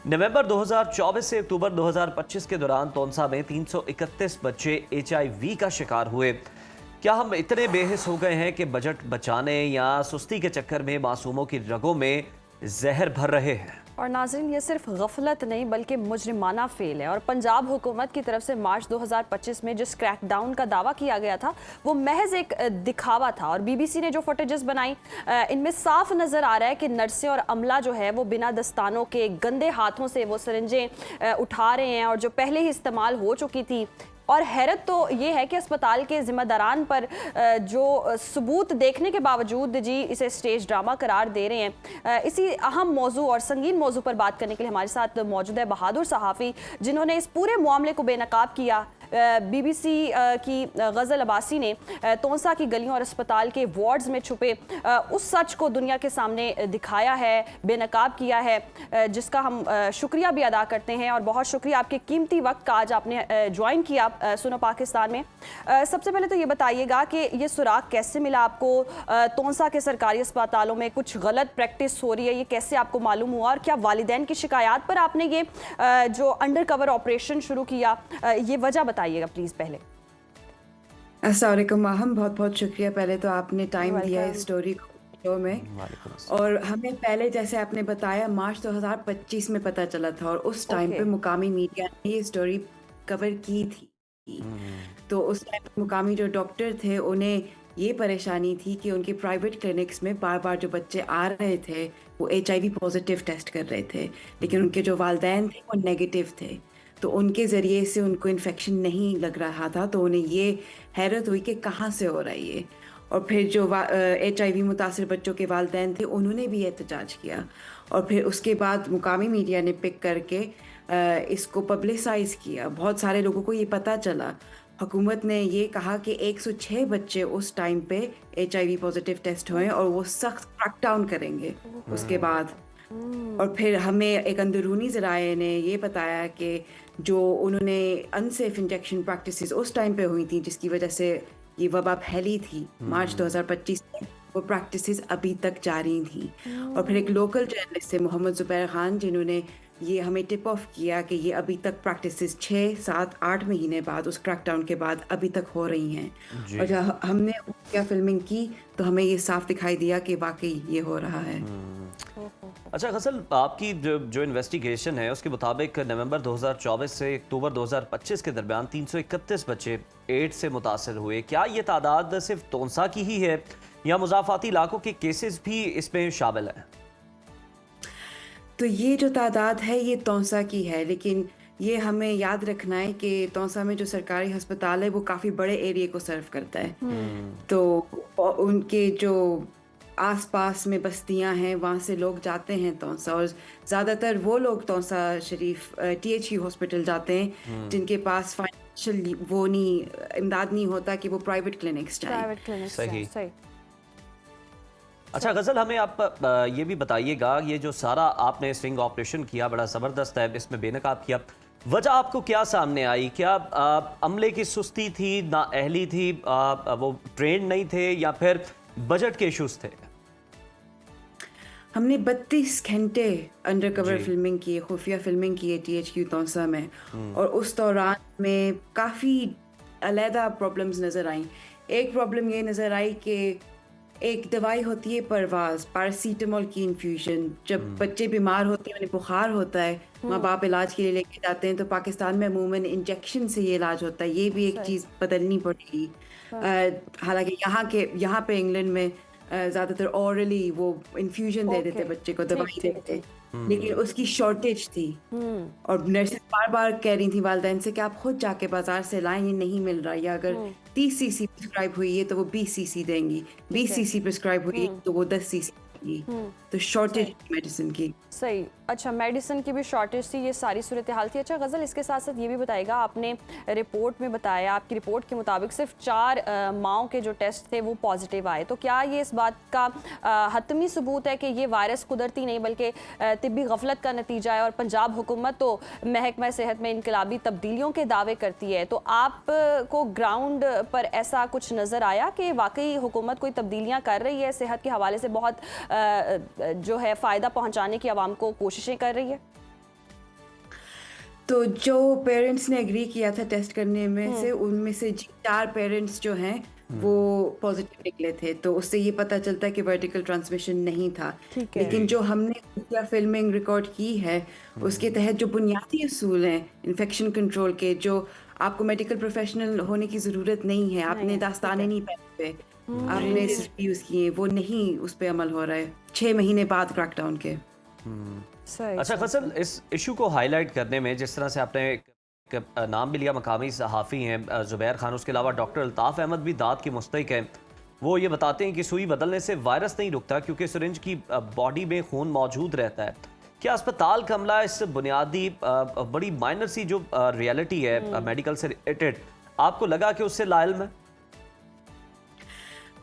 नवंबर 2024 से अक्टूबर 2025 के दौरान तोंसा में 331 बच्चे HIV का शिकार हुए। क्या हम इतने बेहिस हो गए हैं कि बजट बचाने या सुस्ती के चक्कर में मासूमों की रगों में जहर भर रहे हैं? और नाज़रीन, ये सिर्फ गफलत नहीं बल्कि मुजरिमाना फेल है। और पंजाब हुकूमत की तरफ से मार्च 2025 में जिस क्रैकडाउन का दावा किया गया था वो महज एक दिखावा था। और BBC ने जो फुटेजेस बनाई इनमें साफ नज़र आ रहा है कि नर्सें और अमला जो है वो बिना दस्तानों के गंदे हाथों से वो सिरिंजें उठा रहे हैं और जो पहले ही इस्तेमाल हो चुकी थी। और हैरत तो ये है कि अस्पताल के जिम्मेदारान पर जो सबूत देखने के बावजूद जी इसे स्टेज ड्रामा करार दे रहे हैं। इसी अहम मौजू और संगीन मौजू पर बात करने के लिए हमारे साथ मौजूद है बहादुर सहाफ़ी, जिन्होंने इस पूरे मामले को बेनकाब किया। BBC की गज़ल अब्बासी ने तोंसा की गलियों और अस्पताल के वार्ड्स में छुपे उस सच को दुनिया के सामने दिखाया है, बेनकाब किया है, जिसका हम शुक्रिया भी अदा करते हैं। और बहुत शुक्रिया आपके कीमती वक्त का आज आपने ज्वाइन किया सुनो पाकिस्तान में। सबसे पहले तो ये बताइएगा कि ये सुराग कैसे मिला आपको? तोंसा के सरकारी अस्पतालों में कुछ गलत प्रैक्टिस हो रही है, ये कैसे आपको मालूम हुआ? और क्या वालिदैन की शिकायत पर आपने ये जो अंडर कवर ऑपरेशन शुरू किया, ये वजह बताइएगा प्लीज़ पहले। अस्सलाम वालेकुम अहम, बहुत बहुत शुक्रिया पहले तो आपने टाइम दिया इस स्टोरी को शो में। और हमें पहले जैसे आपने बताया मार्च 2025 में पता चला था और उस टाइम पे मुकामी मीडिया ने ये स्टोरी कवर की थी। तो उस टाइम मुकामी जो डॉक्टर थे उन्हें ये परेशानी थी कि उनके प्राइवेट क्लिनिक्स में बार बार जो बच्चे आ रहे थे वो HIV पॉजिटिव टेस्ट कर रहे थे, लेकिन उनके जो वालिदैन थे वो नेगेटिव थे। तो उनके ज़रिए से उनको इन्फेक्शन नहीं लग रहा था, तो उन्हें ये हैरत हुई कि कहाँ से हो रहा है ये। और फिर जो HIV मुतासिर बच्चों के वालिदैन थे उन्होंने भी एहतजाज किया। और फिर उसके बाद मुकामी मीडिया ने पिक करके इसको पब्लिसाइज़ किया। बहुत सारे लोगों को ये पता चला। हुकूमत ने ये कहा कि 106 बच्चे उस टाइम पे HIV पॉजिटिव टेस्ट हुए और वो सख्त क्रैकडाउन करेंगे उसके बाद। और फिर हमें एक अंदरूनी ज़राए ने ये बताया कि जो उन्होंने अनसेफ इंजेक्शन प्रैक्टिसेस उस टाइम पे हुई थी जिसकी वजह से ये वबा फैली थी मार्च 2025 में, वो प्रैक्टिसेस अभी तक जारी थी। और फिर एक लोकल जर्नलिस्ट थे मोहम्मद ज़ुबैर खान, जिन्होंने ये हमें टिप ऑफ किया कि ये अभी तक प्रैक्टिसेस 6, 7, 8 महीने बाद उस क्रैकडाउन के बाद अभी तक हो रही हैं। और जब हमने क्या फिल्मिंग की तो हमें ये साफ दिखाई दिया कि वाकई ये हो रहा है। अच्छा गज़ल, आपकी जो इन्वेस्टिगेशन है उसके मुताबिक नवंबर 2024 से अक्टूबर 2025 के दरमियान 331 बच्चे एड्स से मुतासर हुए। क्या ये तादाद सिर्फ तोंसा की ही है या मुज़ाफ़ाती इलाकों के केसेस भी इसमें शामिल हैं? तो ये जो तादाद है ये तोंसा की है, लेकिन ये हमें याद रखना है कि तोंसा में जो सरकारी अस्पताल है वो काफ़ी बड़े एरिया को सर्व करता है। तो उनके जो आसपास में बस्तियां हैं वहाँ से लोग जाते हैं तोंसा, और ज़्यादातर वो लोग तोंसा शरीफ THE हॉस्पिटल जाते हैं जिनके पास फाइनेंशियल वो नहीं इमदाद नहीं होता कि वो प्राइवेट क्लिनिक्स जाएं। सही। अच्छा गज़ल, हमें आप ये भी बताइएगा, ये जो सारा आपने स्टिंग ऑपरेशन किया बड़ा ज़बरदस्त है, इसमें बेनकाब किया, वजह आपको क्या सामने आई? क्या अमले की सुस्ती थी, नाअहली थी, वो ट्रेंड नहीं थे, या फिर बजट के इश्यूज थे? हमने 32 घंटे अंडर कवर फिल्मिंग की है, खुफिया फिल्मिंग की है THQ तोंसा में। और उस दौरान में काफ़ी अलहदा प्रॉब्लम्स नज़र आई। एक प्रॉब्लम ये नज़र आई कि एक दवाई होती है परवाज, पैरासीटामोल की इन्फ्यूजन। जब बच्चे बीमार होते हैं, उन्हें बुखार होता है, माँ बाप इलाज के लिए लेके जाते हैं, तो पाकिस्तान में अमूमन इंजेक्शन से ये इलाज होता है। ये भी एक चीज़ बदलनी पड़ेगी। हालांकि यहाँ पे इंग्लैंड में ज़्यादातर ऑरली वो इन्फ्यूजन दे देते बच्चे को, दवाई दे देते, लेकिन उसकी शॉर्टेज थी। और नर्सेज बार बार कह रही थी वालिदैन से कि आप खुद जाके बाजार से लाएं, ये नहीं मिल रहा, या अगर 30 cc प्रिस्क्राइब हुई है तो वो 20 cc देंगी, 20 cc प्रिस्क्राइब हुई है तो वो 10 cc देंगी। तो शॉर्टेज मेडिसिन की। सही। अच्छा, मेडिसिन की भी शॉर्टेज थी, ये सारी सूरत हाल थी। अच्छा गज़ल, इसके साथ साथ ये भी बताएगा, आपने रिपोर्ट में बताया, आपकी रिपोर्ट के मुताबिक सिर्फ 4 माओं के जो टेस्ट थे वो पॉजिटिव आए। तो क्या ये इस बात का हतमी सबूत है कि ये वायरस कुदरती नहीं बल्कि तिब्बी गफलत का नतीजा है? और पंजाब हुकूमत तो महकमा सेहत में इनकलाबी तब्दीलियों के दावे करती है, तो आपको ग्राउंड पर ऐसा कुछ नज़र आया कि वाकई हुकूमत कोई तब्दीलियाँ कर रही है, सेहत के हवाले से बहुत जो है फ़ायदा पहुँचाने की आवाम को कोशिशें कर रही है? तो जो पेरेंट्स ने एग्री किया था टेस्ट करने में से उनमें से 4 पेरेंट्स जो हैं वो पॉजिटिव निकले थे, तो उससे ये पता चलता है कि वर्टिकल ट्रांसमिशन नहीं था। ठीक है। लेकिन जो हमने फिल्मिंग रिकॉर्ड की है उसके तहत जो बुनियादी असूल हैं इन्फेक्शन कंट्रोल के, जो आपको मेडिकल प्रोफेशनल होने की ज़रूरत नहीं है, आपने दास्ताने नहीं पहने हुए, आपने सिर्फ यूज़ किए, वो नहीं उस पर अमल हो रहा है 6 महीने बाद क्रैकडाउन के। सही। अच्छा फसल, इस इशू को हाईलाइट करने में जिस तरह से आपने एक नाम भी लिया, मकामी सहाफ़ी हैं ज़ुबैर खान, उसके अलावा डॉक्टर अल्ताफ़ अहमद भी दाद की मुस्तहिक हैं। वो ये बताते हैं कि सुई बदलने से वायरस नहीं रुकता क्योंकि सिरिंज की बॉडी में खून मौजूद रहता है। क्या अस्पताल का अमला इस बुनियादी बड़ी माइनर सी जो रियलिटी है मेडिकल से रिलेटेड, आपको लगा कि उससे लाइल्म है?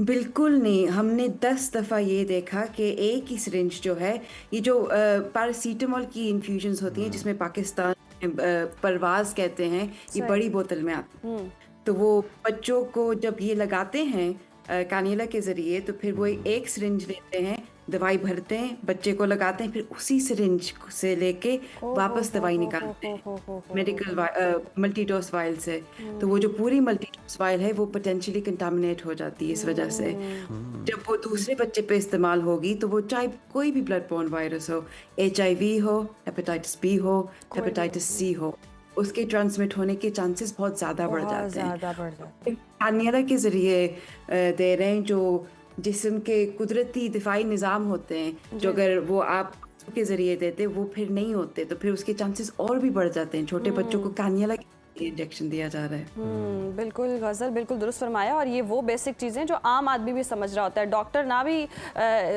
बिल्कुल नहीं, हमने 10 दफ़ा ये देखा कि एक ही सिरिंज जो है, ये जो पैरासीटामोल की इन्फ्यूजन्स होती हैं जिसमें पाकिस्तान में परवाज़ कहते हैं, ये बड़ी बोतल में आती हैं, तो वो बच्चों को जब ये लगाते हैं कानियला के ज़रिए, तो फिर वो एक सिरिंज लेते हैं, दवाई भरते हैं, बच्चे को लगाते हैं, फिर उसी सिरिंज से लेके वापस दवाई निकालते हैं मेडिकल मल्टी डोज वाइल से। तो वो जो पूरी मल्टी डोज वाइल है वो पोटेंशियली कंटामिनेट हो जाती है इस वजह से। जब वो दूसरे बच्चे पे इस्तेमाल होगी तो वो चाहे कोई भी ब्लड बॉर्न वायरस हो, HIV हो, हेपेटाइटिस B हो, हेपेटाइटिस C हो, उसके ट्रांसमिट होने के चांसेस बहुत ज़्यादा बढ़ जाते हैं। कानियला के ज़रिए दे रहे हैं, जो जिस्म के कुदरती दिफाई निज़ाम होते हैं, जो अगर वो आप के ज़रिए देते वो फिर नहीं होते, तो फिर उसके चांसेस और भी बढ़ जाते हैं। छोटे बच्चों को कानियला इंजेक्शन दिया जा रहा है। बिल्कुल गज़ल, बिल्कुल दुरुस्त फरमाया। और ये वो बेसिक चीज़ें जो आम आदमी भी समझ रहा होता है, डॉक्टर ना भी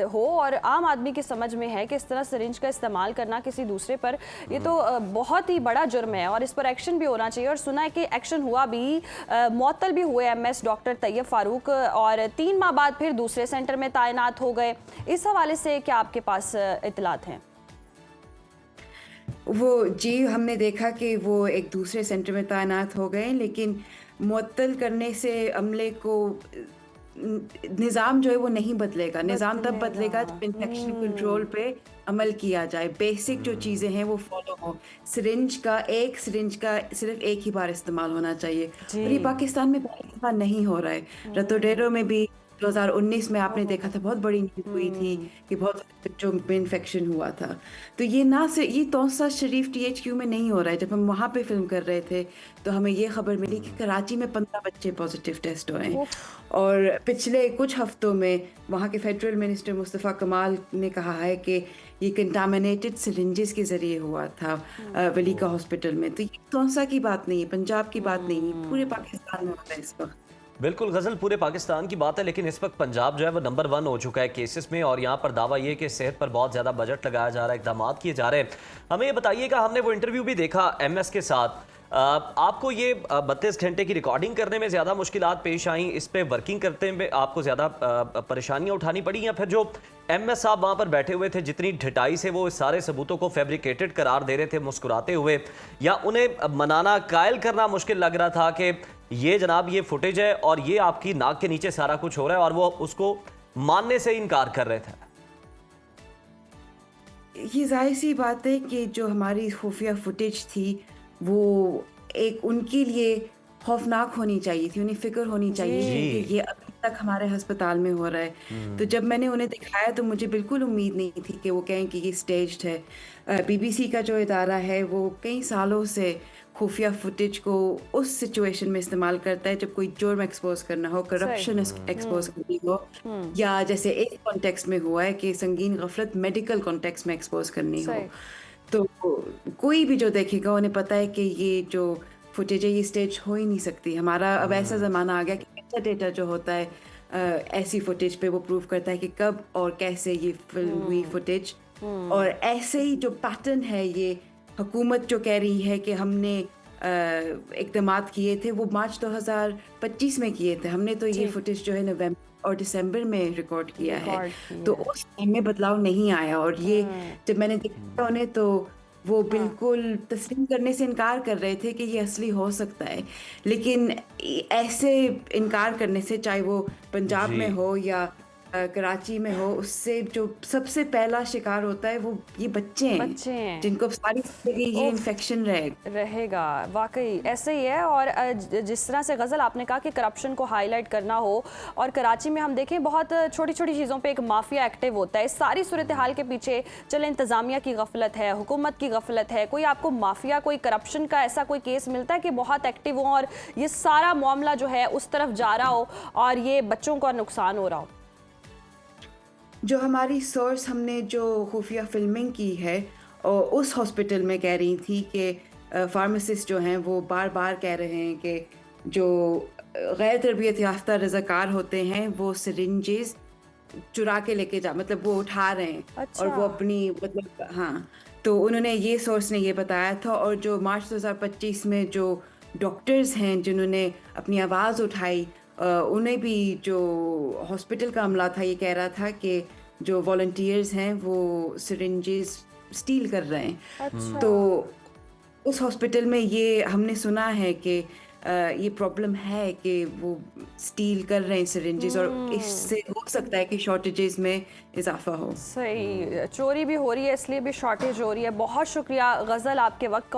हो और आम आदमी की समझ में है कि इस तरह सिरिंज का इस्तेमाल करना किसी दूसरे पर, ये तो बहुत ही बड़ा जुर्म है और इस पर एक्शन भी होना चाहिए। और सुना है कि एक्शन हुआ भी, मुअत्तल भी हुए MS डॉक्टर तैयब फारूक, और 3 माह बाद फिर दूसरे सेंटर में तैनात हो गए। इस हवाले से क्या आपके पास इतलात हैं? वो जी, हमने देखा कि वो एक दूसरे सेंटर में तैनात हो गए, लेकिन मुअत्तल करने से अमले को निज़ाम जो है वो नहीं बदलेगा। निज़ाम तब बदलेगा जब इन्फेक्शन कंट्रोल पे अमल किया जाए, बेसिक जो चीज़ें हैं वो फॉलो हो। सिरिंज का सिर्फ एक ही बार इस्तेमाल होना चाहिए, और ये पाकिस्तान में पहली दफ़ा नहीं हो रहा है। रतोडेरो में भी 2019 में आपने देखा था, बहुत बड़ी न्यूज़ हुई थी कि बहुत बच्चों में इन्फेक्शन हुआ था। तो ये तौसा शरीफ THQ में नहीं हो रहा है। जब हम वहाँ पे फिल्म कर रहे थे तो हमें ये खबर मिली कि कराची में 15 बच्चे पॉजिटिव टेस्ट हुए हैं, और पिछले कुछ हफ्तों में वहाँ के फेडरल मिनिस्टर मुस्तफ़ा कमाल ने कहा है कि ये कंटामिनेटेड सिरिंजेस के ज़रिए हुआ था वलीका हॉस्पिटल में। तो ये तौसा की बात नहीं है, पंजाब की बात नहीं है, पूरे पाकिस्तान में होता है इस वक्त। बिल्कुल गज़ल, पूरे पाकिस्तान की बात है, लेकिन इस वक्त पंजाब जो है वो नंबर 1 हो चुका है केसेस में, और यहाँ पर दावा ये कि सेहत पर बहुत ज़्यादा बजट लगाया जा रहा है, इक़दाम किए जा रहे हैं। हमें ये बताइएगा, हमने वो इंटरव्यू भी देखा MS के साथ, आपको ये 32 घंटे की रिकॉर्डिंग करने में ज़्यादा मुश्किलात पेश आई, इस पे वर्किंग करते में आपको ज़्यादा परेशानियाँ उठानी पड़ी, या फिर जो MS साहब वहाँ पर बैठे हुए थे जितनी ढिठाई से वो इस सारे सबूतों को फैब्रिकेटेड करार दे रहे थे मुस्कुराते हुए, या उन्हें मनाना, कायल करना मुश्किल लग रहा था कि ये जनाब ये फुटेज है और ये आपकी नाक के नीचे सारा कुछ हो रहा है, और वो उसको मानने से इनकार कर रहे थे? ये जाहिर सी बात है कि जो हमारी खुफिया फुटेज थी वो एक उनके लिए खौफनाक होनी चाहिए थी, उन्हें फिक्र होनी चाहिए थी कि ये अभी तक हमारे अस्पताल में हो रहा है। तो जब मैंने उन्हें दिखाया तो मुझे बिल्कुल उम्मीद नहीं थी कि वो कहें कि ये स्टेज्ड है। BBC का जो इदारा है वो कई सालों से खुफिया फुटेज को उस सिचुएशन में इस्तेमाल करता है जब कोई जुर्म एक्सपोज करना हो, करप्शन एक्सपोज करनी हो, या जैसे एक कॉन्टेक्स्ट में हुआ है कि संगीन गफलत मेडिकल कॉन्टेक्स्ट में एक्सपोज करनी हो। तो कोई भी जो देखेगा उन्हें पता है कि ये जो फुटेज है ये स्टेज हो ही नहीं सकती। हमारा अब ऐसा ज़माना आ गया कि मेटाडेटा जो होता है ऐसी फुटेज पे वो प्रूव करता है कि कब और कैसे ये फिल्म हुई फुटेज। और ऐसे ही जो पैटर्न है, ये हुकूमत जो कह रही है कि हमने इक़दामात किए थे वो मार्च 2025 में किए थे, हमने तो ये फुटेज जो है नवंबर और दिसंबर में रिकॉर्ड किया है, तो उस टाइम में बदलाव नहीं आया। और ये जब मैंने देखा उन्हें तो वो बिल्कुल तस्लीम करने से इनकार कर रहे थे कि ये असली हो सकता है। लेकिन ऐसे इनकार करने से, चाहे वो पंजाब में हो या कराची में हो, उससे जो सबसे पहला शिकार होता है वो ये बच्चे हैं जिनको सारी जिंदगी ये इन्फेक्शन रहेगा। वाकई ऐसे ही है। और जिस तरह से गज़ल आपने कहा कि करप्शन को हाईलाइट करना हो, और कराची में हम देखें बहुत छोटी छोटी चीज़ों पे एक माफिया एक्टिव होता है। इस सारी सूरत हाल के पीछे चले इंतज़ामिया की गफलत है, हुकूमत की गफलत है, कोई आपको माफिया कोई करप्शन का ऐसा कोई केस मिलता है कि बहुत एक्टिव हो और ये सारा मामला जो है उस तरफ जा रहा हो और ये बच्चों का नुकसान हो रहा हो? जो हमारी सोर्स हमने जो खुफिया फिल्मिंग की है और उस हॉस्पिटल में कह रही थी कि फार्मासिस्ट जो हैं वो बार बार कह रहे हैं कि जो गैर तरबियत याफ्ता रज़ाकार होते हैं वो सिरिंजेस चुरा के लेके जा, मतलब वो उठा रहे हैं और वो अपनी मतलब हाँ, तो उन्होंने ये सोर्स ने ये बताया था। और जो मार्च 2025 में जो डॉक्टर्स हैं जिन्होंने अपनी आवाज़ उठाई, उन्हें भी जो हॉस्पिटल का अमला था ये कह रहा था कि जो वॉलंटियर्स हैं वो सिरिंजेस स्टील कर रहे हैं। तो उस हॉस्पिटल में ये हमने सुना है कि ये प्रॉब्लम है कि वो स्टील कर रहे हैं सिरिंजेस और इससे हो सकता है कि शॉर्टेजेस में इजाफा हो। सही, चोरी भी हो रही है इसलिए भी शॉर्टेज हो रही है। बहुत शुक्रिया गज़ल आपके वक्त का।